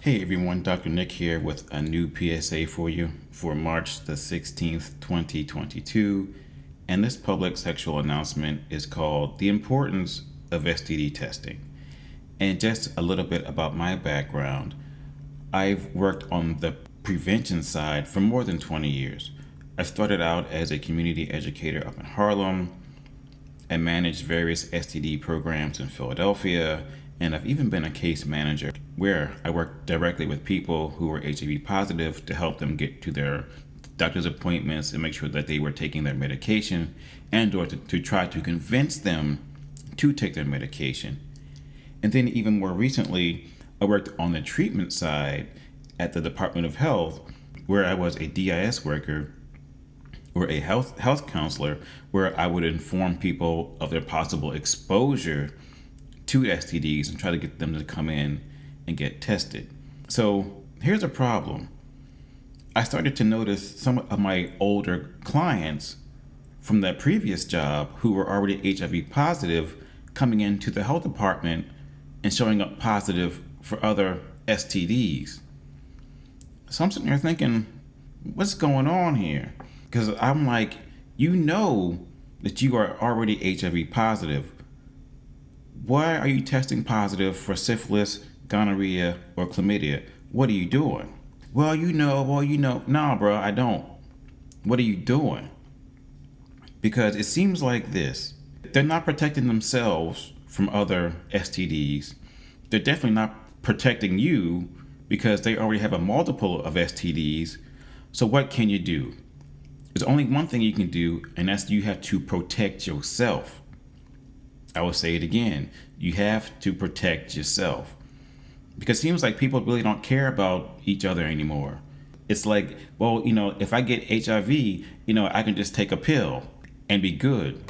Hey everyone, Dr. Nick here with a new PSA for you for March the 16th, 2022. And this public sexual announcement is called The Importance of STD Testing. And just a little bit about my background. I've worked on the prevention side for more than 20 years. I started out as a community educator up in Harlem and managed various STD programs in Philadelphia, and I've even been a case manager where I worked directly with people who were HIV positive to help them get to their doctor's appointments and make sure that they were taking their medication, and or to try to convince them to take their medication. And then even more recently, I worked on the treatment side at the Department of Health, where I was a DIS worker or a health counselor, where I would inform people of their possible exposure to STDs and try to get them to come in and get tested. So here's a problem. I started to notice some of my older clients from that previous job who were already HIV positive coming into the health department and showing up positive for other STDs. So I'm sitting there thinking, what's going on here? Because I'm like, you know that you are already HIV positive. Why are you testing positive for syphilis, gonorrhea, or chlamydia? What are you doing? Well, you know. Nah, bro, I don't. What are you doing? Because it seems like this. They're not protecting themselves from other STDs. They're definitely not protecting you because they already have a multiple of STDs. So what can you do? There's only one thing you can do, and that's you have to protect yourself. I will say it again. You have to protect yourself. Because it seems like people really don't care about each other anymore. It's like, well, if I get HIV, I can just take a pill and be good.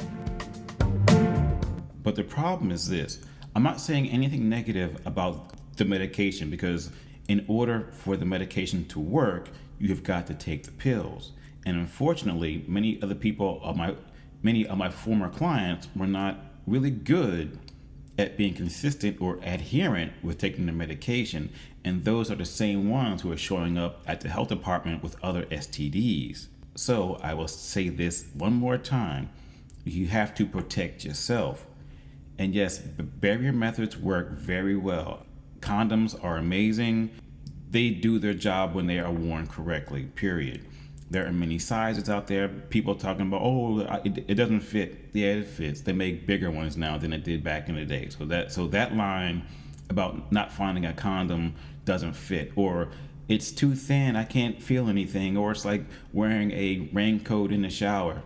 But the problem is this. I'm not saying anything negative about the medication, because in order for the medication to work, you have got to take the pills. And unfortunately, many of my former clients were not really good at being consistent or adherent with taking the medication, and those are the same ones who are showing up at the health department with other STDs. So I will say this one more time. You have to protect yourself. And yes, barrier methods work very well. Condoms are amazing. They do their job when they are worn correctly, period. There are many sizes out there. People talking about, it doesn't fit. Yeah, it fits. They make bigger ones now than it did back in the day. So that line about not finding a condom doesn't fit, or it's too thin, I can't feel anything, or it's like wearing a raincoat in the shower.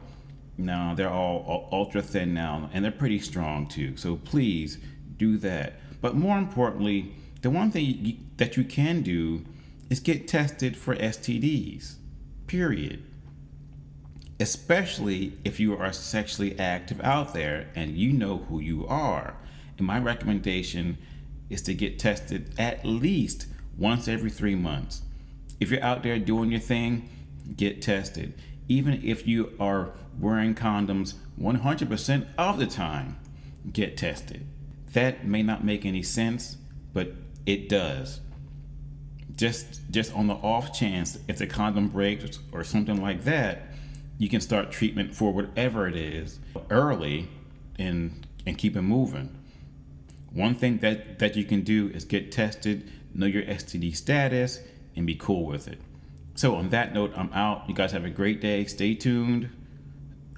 No, they're all ultra thin now, and they're pretty strong too. So please do that. But more importantly, the one thing that you can do is get tested for STDs. Period. Especially if you are sexually active out there and you know who you are. And my recommendation is to get tested at least once every 3 months. If you're out there doing your thing, get tested. Even if you are wearing condoms 100% of the time, get tested. That may not make any sense, but it does. Just on the off chance, if the condom breaks or something like that, you can start treatment for whatever it is early and keep it moving. One thing that you can do is get tested, know your STD status, and be cool with it. So on that note, I'm out. You guys have a great day. Stay tuned.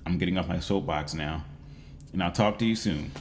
I'm getting off my soapbox now, and I'll talk to you soon.